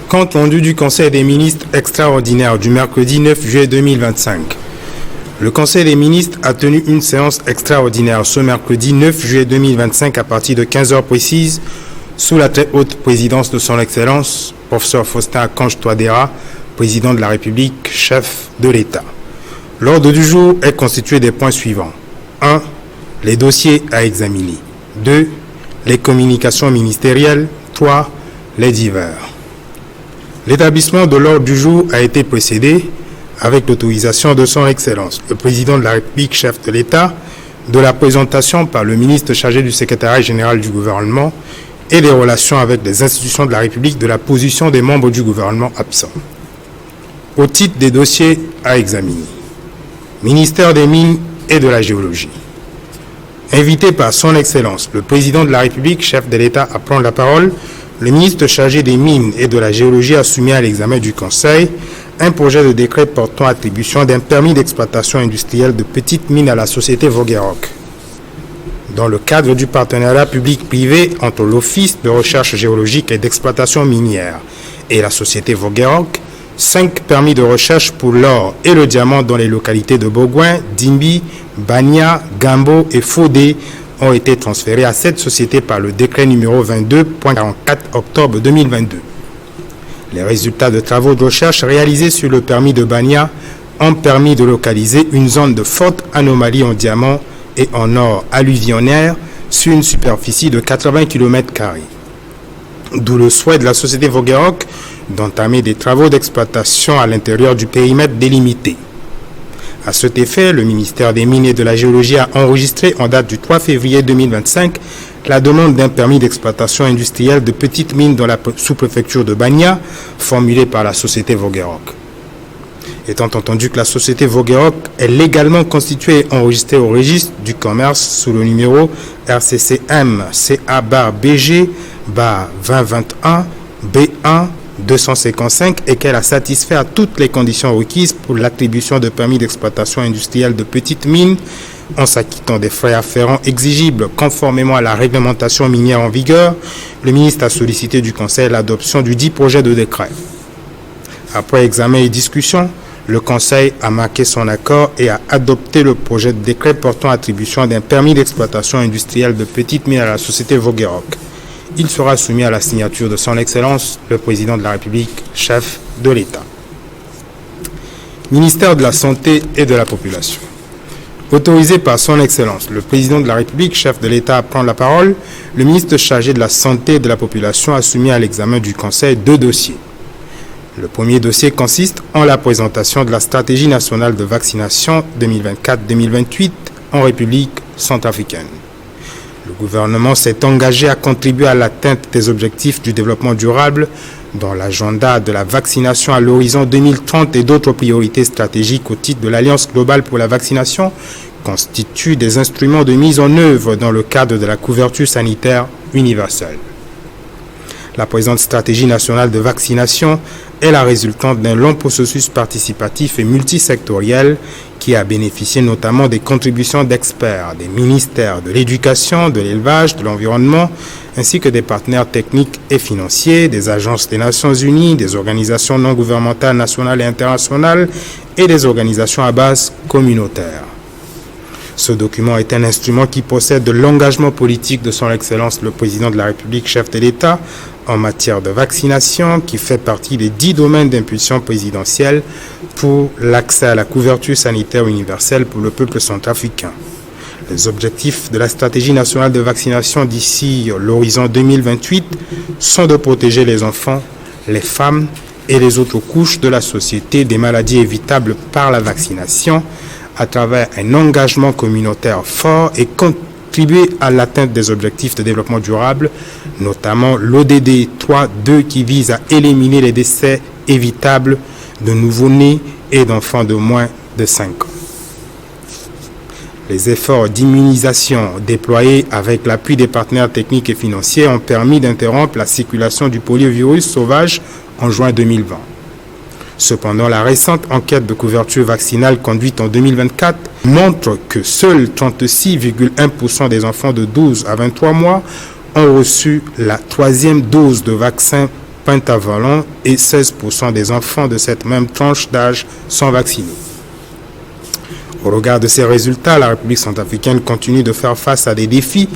Compte rendu du Conseil des ministres extraordinaire du mercredi 9 juillet 2025. Le Conseil des ministres a tenu une séance extraordinaire ce mercredi 9 juillet 2025 à partir de 15h précises sous la très haute présidence de son Excellence, professeur Faustin Archange Touadéra, président de la République, chef de l'État. L'ordre du jour est constitué des points suivants. 1. Les dossiers à examiner. 2. Les communications ministérielles. 3. Les divers. L'établissement de l'ordre du jour a été précédé, avec l'autorisation de son Excellence, le président de la République, chef de l'État, de la présentation par le ministre chargé du secrétariat général du gouvernement et des relations avec les institutions de la République de la position des membres du gouvernement absents. Au titre des dossiers à examiner. Ministère des Mines et de la Géologie. Invité par son Excellence, le président de la République, chef de l'État, à prendre la parole, le ministre chargé des Mines et de la Géologie a soumis à l'examen du Conseil un projet de décret portant attribution d'un permis d'exploitation industrielle de petites mines à la société Voguerock. Dans le cadre du partenariat public-privé entre l'Office de recherche géologique et d'exploitation minière et la société Voguerock, 5 permis de recherche pour l'or et le diamant dans les localités de Bourgoin, Dimbi, Bania, Gambo et Fodé ont été transférés à cette société par le décret numéro 22.44 octobre 2022. Les résultats de travaux de recherche réalisés sur le permis de Bania ont permis de localiser une zone de forte anomalie en diamant et en or alluvionnaire sur une superficie de 80 km². D'où le souhait de la société Voguerock d'entamer des travaux d'exploitation à l'intérieur du périmètre délimité. À cet effet, le ministère des Mines et de la Géologie a enregistré en date du 3 février 2025 la demande d'un permis d'exploitation industrielle de petites mines dans la sous-préfecture de Bania, formulée par la société Voguerock. Étant entendu que la société Voguerock est légalement constituée et enregistrée au registre du commerce sous le numéro RCCM CA-BG-2021 B1 255 et qu'elle a satisfait à toutes les conditions requises pour l'attribution de permis d'exploitation industrielle de petites mines en s'acquittant des frais afférents exigibles conformément à la réglementation minière en vigueur, le ministre a sollicité du Conseil l'adoption du dit projet de décret. Après examen et discussion, le Conseil a marqué son accord et a adopté le projet de décret portant attribution d'un permis d'exploitation industrielle de petites mines à la société Voguerock. Il sera soumis à la signature de son Excellence, le président de la République, chef de l'État. Ministère de la Santé et de la Population. Autorisé par son Excellence, le président de la République, chef de l'État, à prendre la parole, le ministre chargé de la Santé et de la Population a soumis à l'examen du Conseil 2 dossiers. Le premier dossier consiste en la présentation de la stratégie nationale de vaccination 2024-2028 en République centrafricaine. Le gouvernement s'est engagé à contribuer à l'atteinte des objectifs du développement durable dans l'agenda de la vaccination à l'horizon 2030 et d'autres priorités stratégiques au titre de l'Alliance globale pour la vaccination constituent des instruments de mise en œuvre dans le cadre de la couverture sanitaire universelle. La présente stratégie nationale de vaccination est la résultante d'un long processus participatif et multisectoriel qui a bénéficié notamment des contributions d'experts, des ministères de l'Éducation, de l'Élevage, de l'Environnement, ainsi que des partenaires techniques et financiers, des agences des Nations Unies, des organisations non gouvernementales nationales et internationales et des organisations à base communautaire. Ce document est un instrument qui possède de l'engagement politique de son Excellence le Président de la République, chef de l'État, en matière de vaccination, qui fait partie des 10 domaines d'impulsion présidentielle pour l'accès à la couverture sanitaire universelle pour le peuple centrafricain. Les objectifs de la stratégie nationale de vaccination d'ici l'horizon 2028 sont de protéger les enfants, les femmes et les autres couches de la société des maladies évitables par la vaccination, à travers un engagement communautaire fort et contribuer à l'atteinte des objectifs de développement durable, notamment l'ODD 3.2 qui vise à éliminer les décès évitables de nouveau-nés et d'enfants de moins de 5 ans. Les efforts d'immunisation déployés avec l'appui des partenaires techniques et financiers ont permis d'interrompre la circulation du poliovirus sauvage en juin 2020. Cependant, la récente enquête de couverture vaccinale conduite en 2024 montre que seuls 36,1% des enfants de 12 à 23 mois ont reçu la 3e dose de vaccin pentavalent et 16% des enfants de cette même tranche d'âge sont vaccinés. Au regard de ces résultats, la République centrafricaine continue de faire face à des défis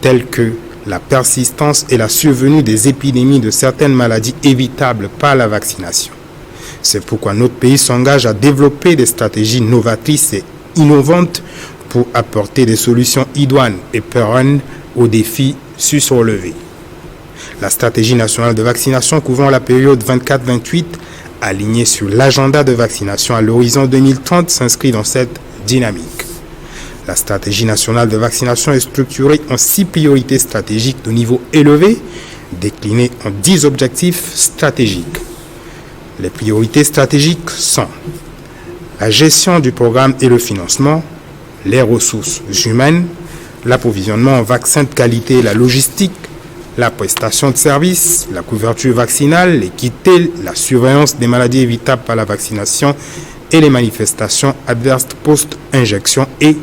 tels que la persistance et la survenue des épidémies de certaines maladies évitables par la vaccination. C'est pourquoi notre pays s'engage à développer des stratégies novatrices et innovantes pour apporter des solutions idoines et pérennes aux défis susrelevés. La stratégie nationale de vaccination couvrant la période 24-28, alignée sur l'agenda de vaccination à l'horizon 2030, s'inscrit dans cette dynamique. La stratégie nationale de vaccination est structurée en 6 priorités stratégiques de niveau élevé, déclinées en 10 objectifs stratégiques. Les priorités stratégiques sont la gestion du programme et le financement, les ressources humaines, l'approvisionnement en vaccins de qualité et la logistique, la prestation de services, la couverture vaccinale, l'équité, la surveillance des maladies évitables par la vaccination et les manifestations adverses post-injection et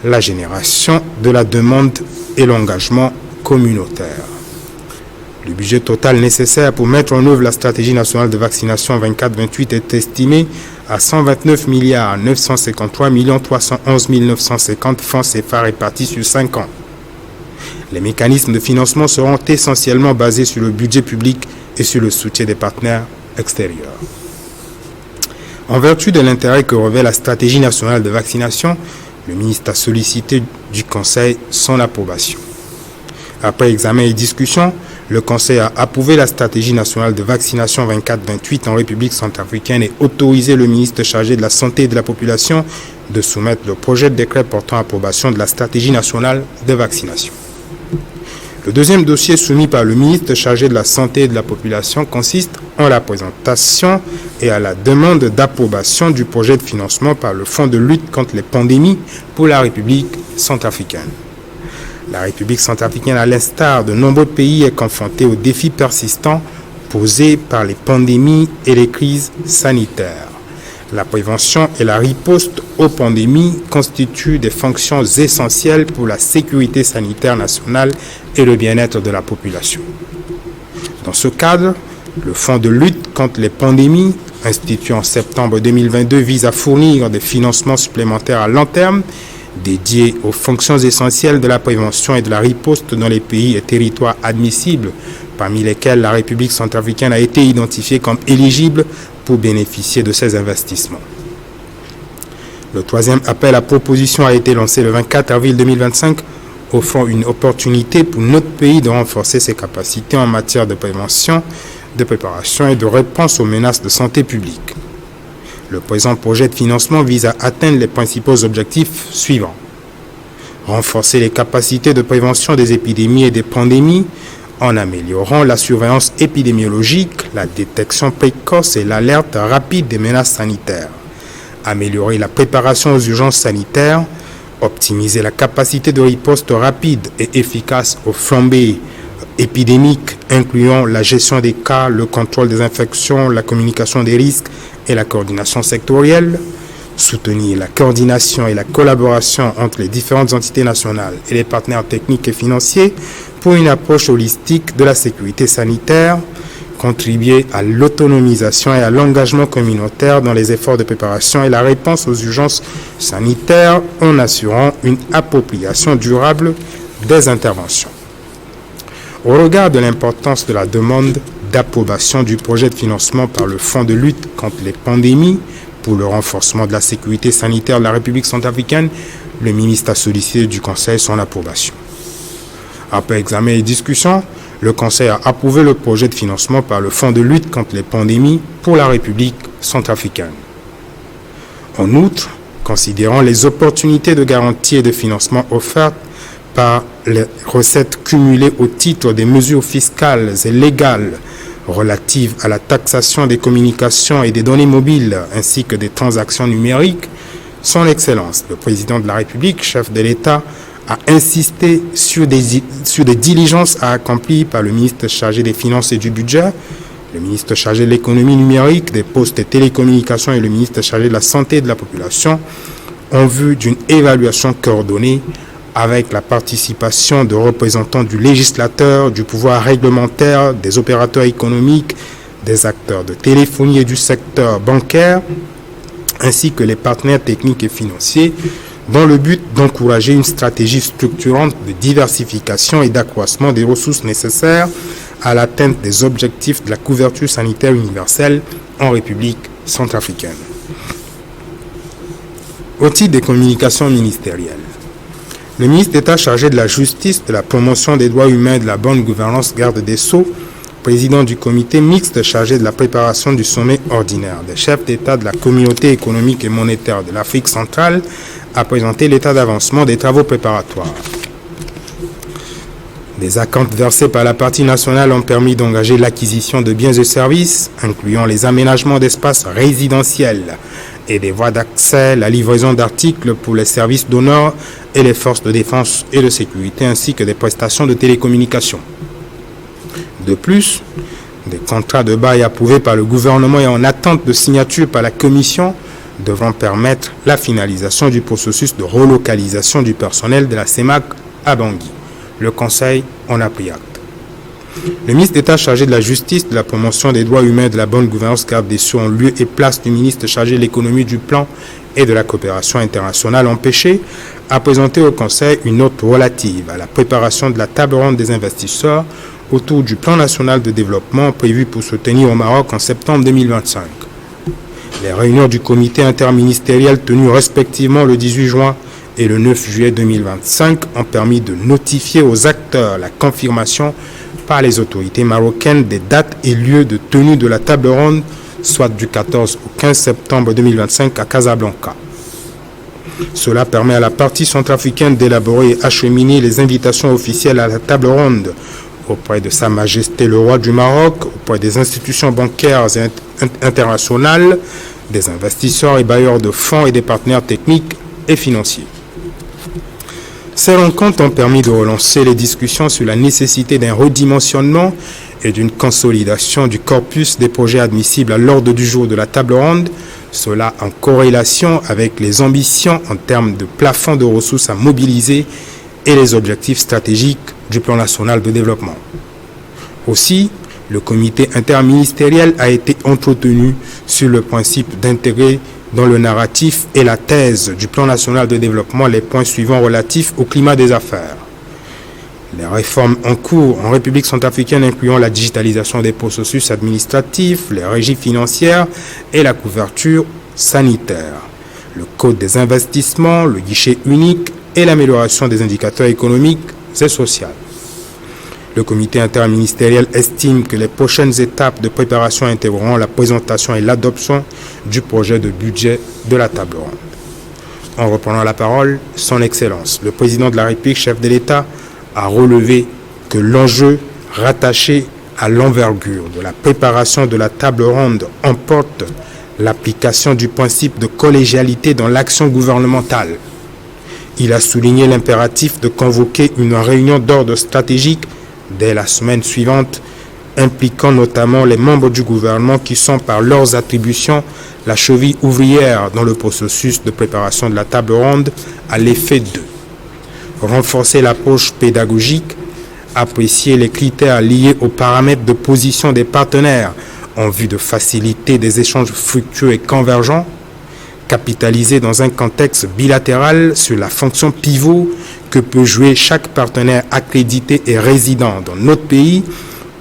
la génération de la demande et l'engagement communautaire. Le budget total nécessaire pour mettre en œuvre la stratégie nationale de vaccination 24-28 est estimé à 129 953 311 950 francs CFA répartis sur 5 ans. Les mécanismes de financement seront essentiellement basés sur le budget public et sur le soutien des partenaires extérieurs. En vertu de l'intérêt que revêt la stratégie nationale de vaccination, le ministre a sollicité du Conseil son approbation. Après examen et discussion, le Conseil a approuvé la stratégie nationale de vaccination 24-28 en République centrafricaine et autorisé le ministre chargé de la Santé et de la Population de soumettre le projet de décret portant approbation de la stratégie nationale de vaccination. Le deuxième dossier soumis par le ministre chargé de la Santé et de la Population consiste en la présentation et à la demande d'approbation du projet de financement par le Fonds de lutte contre les pandémies pour la République centrafricaine. La République centrafricaine, à l'instar de nombreux pays, est confrontée aux défis persistants posés par les pandémies et les crises sanitaires. La prévention et la riposte aux pandémies constituent des fonctions essentielles pour la sécurité sanitaire nationale et le bien-être de la population. Dans ce cadre, le Fonds de lutte contre les pandémies, institué en septembre 2022, vise à fournir des financements supplémentaires à long terme dédiés aux fonctions essentielles de la prévention et de la riposte dans les pays et territoires admissibles, parmi lesquels la République centrafricaine a été identifiée comme éligible pour bénéficier de ces investissements. Le troisième appel à proposition a été lancé le 24 avril 2025, offrant une opportunité pour notre pays de renforcer ses capacités en matière de prévention, de préparation et de réponse aux menaces de santé publique. Le présent projet de financement vise à atteindre les principaux objectifs suivants. Renforcer les capacités de prévention des épidémies et des pandémies en améliorant la surveillance épidémiologique, la détection précoce et l'alerte rapide des menaces sanitaires. Améliorer la préparation aux urgences sanitaires, optimiser la capacité de riposte rapide et efficace aux flambées épidémiques, incluant la gestion des cas, le contrôle des infections, la communication des risques et la coordination sectorielle, soutenir la coordination et la collaboration entre les différentes entités nationales et les partenaires techniques et financiers pour une approche holistique de la sécurité sanitaire, contribuer à l'autonomisation et à l'engagement communautaire dans les efforts de préparation et la réponse aux urgences sanitaires en assurant une appropriation durable des interventions. Au regard de l'importance de la demande d'approbation du projet de financement par le Fonds de lutte contre les pandémies pour le renforcement de la sécurité sanitaire de la République centrafricaine, le ministre a sollicité du Conseil son approbation. Après examen et discussion, le Conseil a approuvé le projet de financement par le Fonds de lutte contre les pandémies pour la République centrafricaine. En outre, considérant les opportunités de garantie et de financement offertes par les recettes cumulées au titre des mesures fiscales et légales relatives à la taxation des communications et des données mobiles ainsi que des transactions numériques, Son Excellence, le Président de la République, chef de l'État, a insisté sur des diligences à accomplir par le ministre chargé des Finances et du Budget, le ministre chargé de l'économie numérique, des postes et télécommunications et le ministre chargé de la santé et de la population en vue d'une évaluation coordonnée avec la participation de représentants du législateur, du pouvoir réglementaire, des opérateurs économiques, des acteurs de téléphonie et du secteur bancaire, ainsi que les partenaires techniques et financiers, dans le but d'encourager une stratégie structurante de diversification et d'accroissement des ressources nécessaires à l'atteinte des objectifs de la couverture sanitaire universelle en République centrafricaine. Au titre des communications ministérielles, le ministre d'État chargé de la justice, de la promotion des droits humains et de la bonne gouvernance, garde des Sceaux, président du comité mixte chargé de la préparation du sommet ordinaire des chefs d'État de la communauté économique et monétaire de l'Afrique centrale, a présenté l'état d'avancement des travaux préparatoires. Des acomptes versés par la partie nationale ont permis d'engager l'acquisition de biens et services, incluant les aménagements d'espaces résidentiels et des voies d'accès, la livraison d'articles pour les services d'honneur et les forces de défense et de sécurité, ainsi que des prestations de télécommunications. De plus, des contrats de bail approuvés par le gouvernement et en attente de signature par la Commission devront permettre la finalisation du processus de relocalisation du personnel de la CEMAC à Bangui. Le Conseil en a pris acte. Le ministre d'État chargé de la justice, de la promotion des droits humains et de la bonne gouvernance, garde des Sceaux en lieu et place du ministre chargé de l'économie, du plan et de la coopération internationale empêchée, a présenté au Conseil une note relative à la préparation de la table ronde des investisseurs autour du plan national de développement prévu pour se tenir au Maroc en septembre 2025. Les réunions du comité interministériel tenues respectivement le 18 juin et le 9 juillet 2025 ont permis de notifier aux acteurs la confirmation par les autorités marocaines des dates et lieux de tenue de la table ronde, soit du 14 au 15 septembre 2025 à Casablanca. Cela permet à la partie centrafricaine d'élaborer et acheminer les invitations officielles à la table ronde auprès de Sa Majesté le Roi du Maroc, auprès des institutions bancaires et internationales, des investisseurs et bailleurs de fonds et des partenaires techniques et financiers. Ces rencontres ont permis de relancer les discussions sur la nécessité d'un redimensionnement et d'une consolidation du corpus des projets admissibles à l'ordre du jour de la table ronde, cela en corrélation avec les ambitions en termes de plafond de ressources à mobiliser et les objectifs stratégiques du plan national de développement. Aussi, le comité interministériel a été entretenu sur le principe d'intégrer dans le narratif et la thèse du plan national de développement les points suivants relatifs au climat des affaires. Les réformes en cours en République centrafricaine incluant la digitalisation des processus administratifs, les régies financières et la couverture sanitaire, le code des investissements, le guichet unique et l'amélioration des indicateurs économiques et sociaux. Le comité interministériel estime que les prochaines étapes de préparation intégreront la présentation et l'adoption du projet de budget de la table ronde. En reprenant la parole, Son Excellence, le président de la République, chef de l'État, a relevé que l'enjeu rattaché à l'envergure de la préparation de la table ronde emporte l'application du principe de collégialité dans l'action gouvernementale. Il a souligné l'impératif de convoquer une réunion d'ordre stratégique dès la semaine suivante, impliquant notamment les membres du gouvernement qui sont par leurs attributions la cheville ouvrière dans le processus de préparation de la table ronde à l'effet de renforcer l'approche pédagogique, apprécier les critères liés aux paramètres de position des partenaires en vue de faciliter des échanges fructueux et convergents, capitaliser dans un contexte bilatéral sur la fonction pivot que peut jouer chaque partenaire accrédité et résident dans notre pays,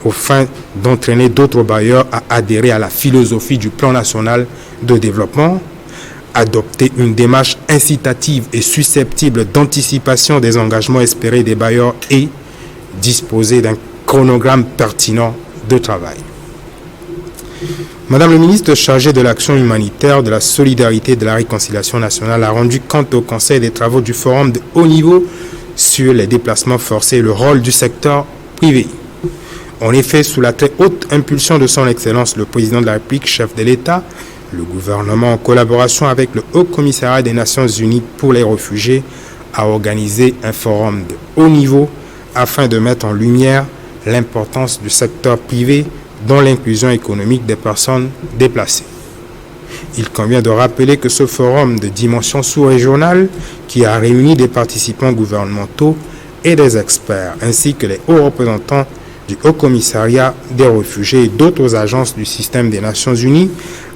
au fin d'entraîner d'autres bailleurs à adhérer à la philosophie du plan national de développement, adopter une démarche incitative et susceptible d'anticipation des engagements espérés des bailleurs et disposer d'un chronogramme pertinent de travail. Madame le ministre chargée de l'action humanitaire, de la solidarité et de la réconciliation nationale a rendu compte au Conseil des travaux du Forum de haut niveau sur les déplacements forcés et le rôle du secteur privé. En effet, sous la très haute impulsion de Son Excellence le Président de la République, chef de l'État, le gouvernement, en collaboration avec le Haut Commissariat des Nations Unies pour les réfugiés, a organisé un forum de haut niveau afin de mettre en lumière l'importance du secteur privé dans l'inclusion économique des personnes déplacées. il convient de rappeler que ce forum de dimension sous-régionale, qui a réuni des participants gouvernementaux et des experts, ainsi que les hauts représentants du Haut Commissariat des réfugiés et d'autres agences du système des Nations Unies,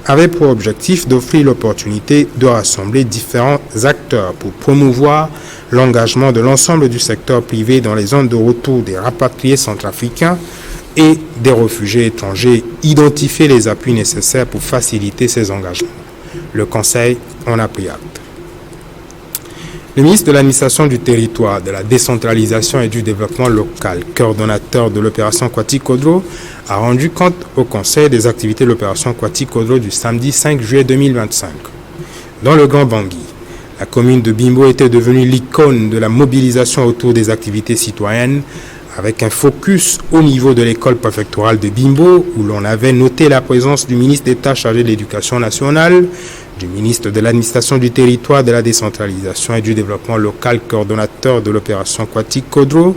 avait pour objectif d'offrir l'opportunité de rassembler différents acteurs pour promouvoir l'engagement de l'ensemble du secteur privé dans les zones de retour des rapatriés centrafricains et des réfugiés étrangers, identifier les appuis nécessaires pour faciliter ces engagements. Le Conseil en a pris acte. Le ministre de l'Administration du Territoire, de la Décentralisation et du Développement local, coordonnateur de l'opération Kwati-Kodro, a rendu compte au Conseil des activités de l'opération Kwati-Kodro du samedi 5 juillet 2025. Dans le Grand Bangui, la commune de Bimbo était devenue l'icône de la mobilisation autour des activités citoyennes, avec un focus au niveau de l'école préfectorale de Bimbo, où l'on avait noté la présence du ministre d'État chargé de l'Éducation nationale, du ministre de l'Administration du Territoire, de la Décentralisation et du Développement local, coordonnateur de l'opération Kwati-Kodro,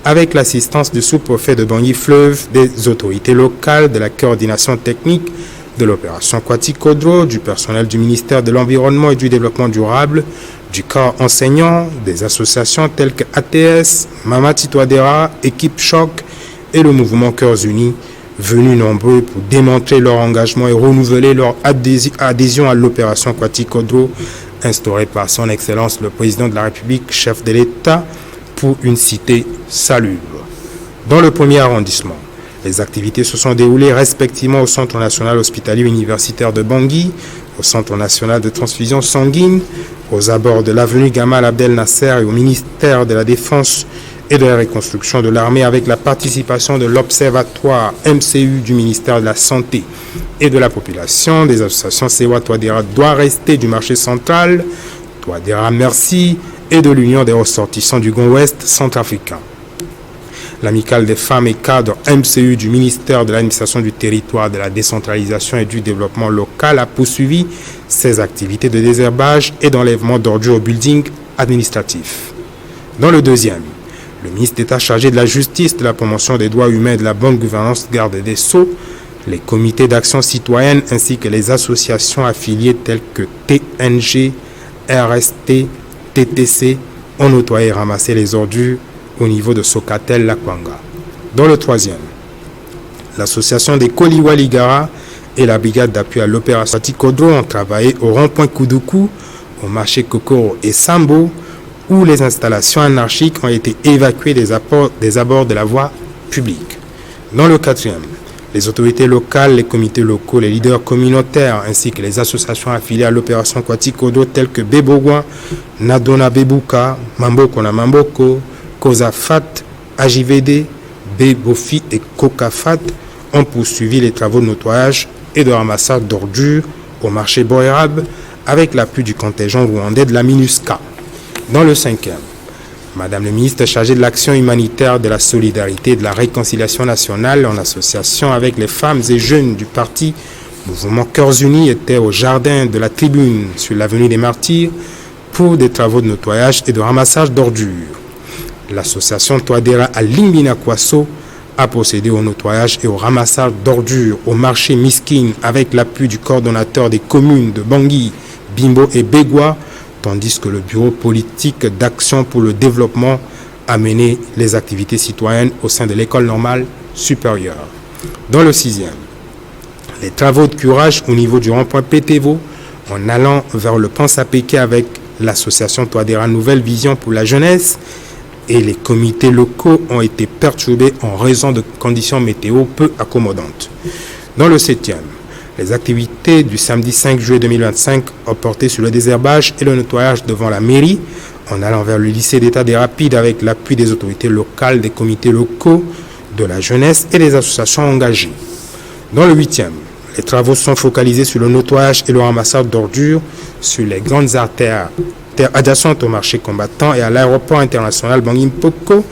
avec l'assistance du sous-préfet de Bangui-Fleuve, des autorités locales, de la coordination technique de l'opération Kwati-Kodro, du personnel du ministère de l'Environnement et du Développement durable, du corps enseignant, des associations telles que ATS, Mamati Touadéra, Équipe Choc et le mouvement Cœurs Unis, venus nombreux pour démontrer leur engagement et renouveler leur adhésion à l'opération Kwati-Kodro instaurée par son Excellence le Président de la République, chef de l'État, pour une cité salubre. Dans le premier arrondissement, les activités se sont déroulées respectivement au Centre national hospitalier universitaire de Bangui, au Centre national de transfusion sanguine, aux abords de l'avenue Gamal Abdel Nasser et au ministère de la Défense et de la reconstruction de l'armée, avec la participation de l'Observatoire MCU du ministère de la Santé et de la Population, des associations Sewa Touadéra doit rester du marché central, Touadéra Merci et de l'Union des ressortissants du Grand Ouest centrafricain. L'amicale des femmes et cadres MCU du ministère de l'Administration du Territoire, de la Décentralisation et du Développement local a poursuivi ses activités de désherbage et d'enlèvement d'ordures au building administratif. Dans le deuxième, le ministre d'État chargé de la Justice, de la promotion des droits humains et de la bonne gouvernance, garde des Sceaux, les comités d'action citoyenne ainsi que les associations affiliées telles que TNG, RST, TTC ont nettoyé et ramassé les ordures au niveau de Socatel-Lakwanga. Dans le troisième, l'association des Koliwa-Ligara et la brigade d'appui à l'opération Kwati-Kodro ont travaillé au rond-point Koudoukou, au marché Kokoro et Sambo, où les installations anarchiques ont été évacuées des abords de la voie publique. Dans le quatrième, les autorités locales, les comités locaux, les leaders communautaires ainsi que les associations affiliées à l'opération Kwati-Kodro telles que Bebogwa, Nadona Bebuka, Mamboko na Mamboko, Kozafat, AJVD, Bebofi et Kokafat ont poursuivi les travaux de nettoyage et de ramassage d'ordures au marché Boerab avec l'appui du contingent rwandais de la MINUSCA. Dans le cinquième, Madame le ministre chargée de l'action humanitaire, de la solidarité et de la réconciliation nationale, en association avec les femmes et jeunes du parti Mouvement Cœurs Unis, était au jardin de la Tribune sur l'avenue des Martyrs pour des travaux de nettoyage et de ramassage d'ordures. L'association Touadéra à Limbina Kwasso a procédé au nettoyage et au ramassage d'ordures au marché Miskin avec l'appui du coordonnateur des communes de Bangui, Bimbo et Begwa, tandis que le Bureau politique d'action pour le développement a mené les activités citoyennes au sein de l'école normale supérieure. Dans le sixième, les travaux de curage au niveau du rond-point Pétévo, en allant vers le pont Sapéké avec l'association Touadéra Nouvelle Vision pour la jeunesse et les comités locaux ont été perturbés en raison de conditions météo peu accommodantes. Dans le septième, les activités du samedi 5 juillet 2025 ont porté sur le désherbage et le nettoyage devant la mairie, en allant vers le lycée d'État des Rapides avec l'appui des autorités locales, des comités locaux, de la jeunesse et des associations engagées. Dans le huitième, les travaux sont focalisés sur le nettoyage et le ramassage d'ordures sur les grandes artères adjacentes au marché combattant et à l'aéroport international Bangui-Mpoko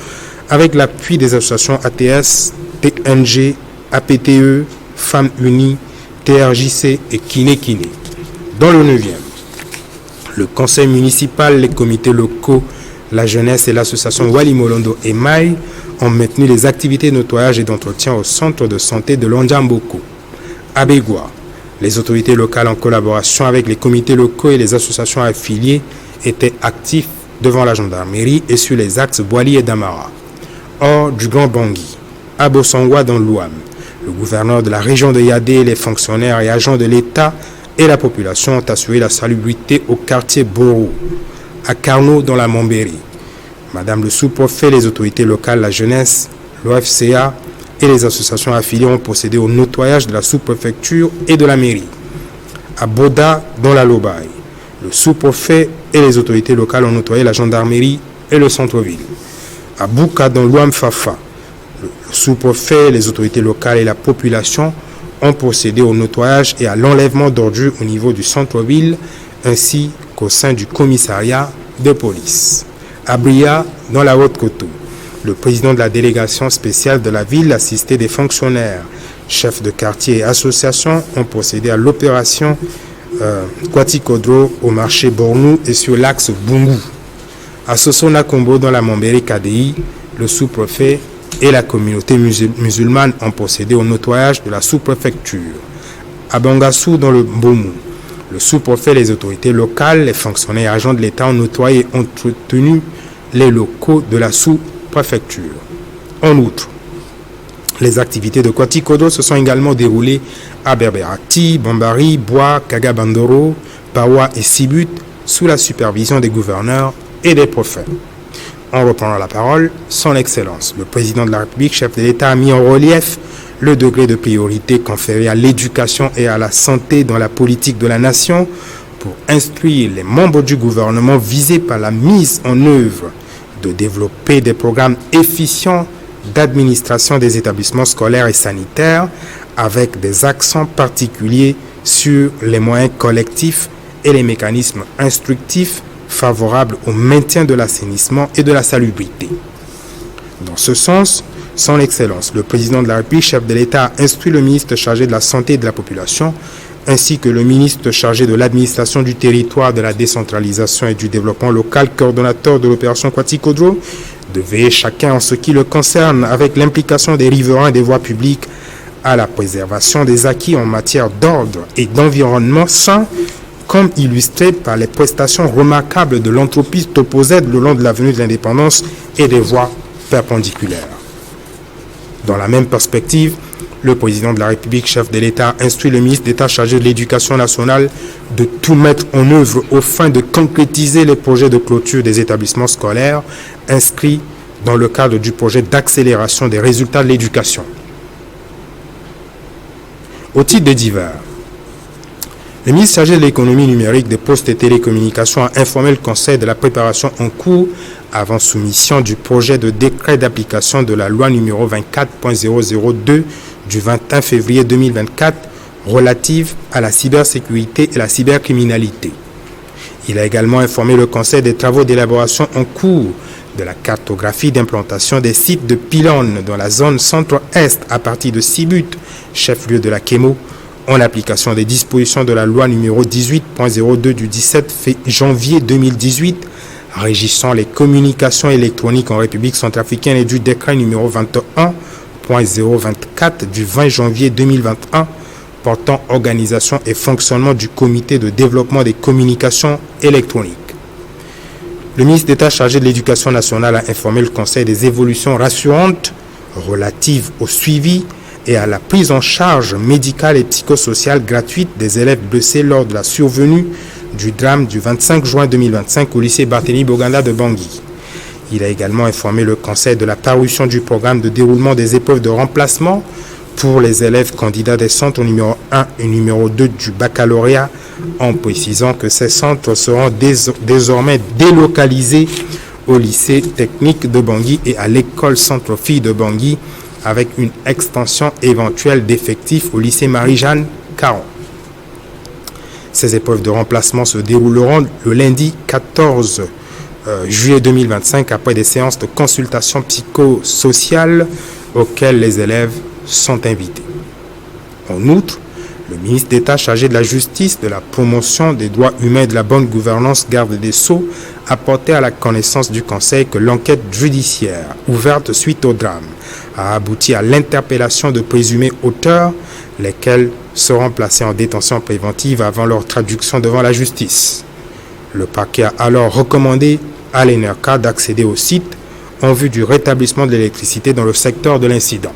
avec l'appui des associations ATS, TNG, APTE, Femmes Unies, TRJC et Kiné. Dans le 9e, le conseil municipal, les comités locaux, la jeunesse et l'association Wali Molondo et Maï ont maintenu les activités de nettoyage et d'entretien au centre de santé de Lonjamboko. À Begwa, Les autorités locales, en collaboration avec les comités locaux et les associations affiliées, étaient actifs devant la gendarmerie et sur les axes Boili et Damara. Hors du Grand Bangui, à Bossangwa dans l'Ouam, le gouverneur de la région de Yaddé, les fonctionnaires et agents de l'État et la population ont assuré la salubrité au quartier Boro, à Carnot dans la Montbéry. Madame le sous-préfet, les autorités locales, la jeunesse, l'OFCA et les associations affiliées ont procédé au nettoyage de la sous-préfecture et de la mairie. À Boda dans la Lobaye, le sous-préfet et les autorités locales ont nettoyé la gendarmerie et le centre-ville. À Bouka dans l'Ouam Fafa, le sous-préfet, les autorités locales et la population ont procédé au nettoyage et à l'enlèvement d'ordures au niveau du centre-ville ainsi qu'au sein du commissariat de police. À Bria, dans la Haute-Coteau, le président de la délégation spéciale de la ville, assisté des fonctionnaires, chefs de quartier et associations, ont procédé à l'opération Kwatikodro au marché Bornou et sur l'axe Bungu. À Sosona Kombo, dans la Montbéry KDI, le sous-préfet et la communauté musulmane ont procédé au nettoyage de la sous-préfecture. À Bangassou, dans le Bomou, le sous-préfet, les autorités locales, les fonctionnaires et agents de l'État ont nettoyé et entretenu les locaux de la sous-préfecture. En outre, les activités de Kwatikodo se sont également déroulées à Berberati, Bambari, Bois, Kagabandoro, Pawa et Sibut sous la supervision des gouverneurs et des préfets. En reprenant la parole, Son Excellence, le président de la République, chef de l'État, a mis en relief le degré de priorité conféré à l'éducation et à la santé dans la politique de la nation pour instruire les membres du gouvernement visés par la mise en œuvre de développer des programmes efficients d'administration des établissements scolaires et sanitaires avec des accents particuliers sur les moyens collectifs et les mécanismes instructifs favorables au maintien de l'assainissement et de la salubrité. Dans ce sens, Son Excellence, le président de la République, chef de l'État, a instruit le ministre chargé de la santé et de la population, ainsi que le ministre chargé de l'administration du territoire, de la décentralisation et du développement local, coordonnateur de l'opération Kwatikodro, de veiller chacun en ce qui le concerne, avec l'implication des riverains et des voies publiques, à la préservation des acquis en matière d'ordre et d'environnement sain, comme illustré par les prestations remarquables de l'entreprise Topozet le long de l'avenue de l'Indépendance et des voies perpendiculaires. Dans la même perspective, le président de la République, chef de l'État, instruit le ministre d'État chargé de l'Éducation nationale de tout mettre en œuvre aux fins de concrétiser les projets de clôture des établissements scolaires inscrits dans le cadre du projet d'accélération des résultats de l'éducation. Au titre des divers, le ministre chargé de l'économie numérique, des postes et télécommunications a informé le Conseil de la préparation en cours avant soumission du projet de décret d'application de la loi numéro 24.002 du 21 février 2024 relative à la cybersécurité et la cybercriminalité. Il a également informé le Conseil des travaux d'élaboration en cours de la cartographie d'implantation des sites de pylônes dans la zone centre-est à partir de Sibut, chef-lieu de la Kémo, en application des dispositions de la loi numéro 18.02 du 17 janvier 2018 régissant les communications électroniques en République centrafricaine et du décret numéro 21.024 du 20 janvier 2021 portant organisation et fonctionnement du comité de développement des communications électroniques. Le ministre d'État chargé de l'Éducation nationale a informé le Conseil des évolutions rassurantes relatives au suivi et à la prise en charge médicale et psychosociale gratuite des élèves blessés lors de la survenue du drame du 25 juin 2025 au lycée Barthélemy Boganda de Bangui. Il a également informé le Conseil de la parution du programme de déroulement des épreuves de remplacement pour les élèves candidats des centres numéro 1 et numéro 2 du baccalauréat, en précisant que ces centres seront désormais délocalisés au lycée technique de Bangui et à l'école centre-filles de Bangui, avec une extension éventuelle d'effectifs au lycée Marie-Jeanne Caron. Ces épreuves de remplacement se dérouleront le lundi 14 juillet 2025 après des séances de consultation psychosociale auxquelles les élèves sont invités. En outre, Le ministre d'État chargé de la justice, de la promotion des droits humains et de la bonne gouvernance, garde des Sceaux, a porté à la connaissance du Conseil que l'enquête judiciaire ouverte suite au drame a abouti à l'interpellation de présumés auteurs, lesquels seront placés en détention préventive avant leur traduction devant la justice. Le parquet a alors recommandé à l'ENERCA d'accéder au site en vue du rétablissement de l'électricité dans le secteur de l'incident.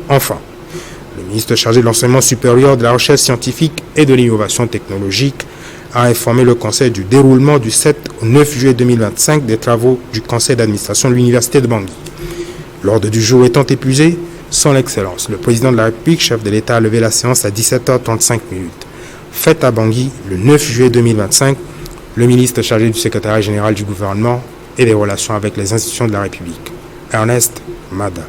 Enfin, le ministre chargé de l'enseignement supérieur, de la recherche scientifique et de l'innovation technologique a informé le Conseil du déroulement du 7 au 9 juillet 2025 des travaux du Conseil d'administration de l'Université de Bangui. L'ordre du jour étant épuisé, Son Excellence, le Président de la République, chef de l'État, a levé la séance à 17h35. Faite à Bangui le 9 juillet 2025, le ministre chargé du secrétariat général du gouvernement et des relations avec les institutions de la République, Ernest Mada.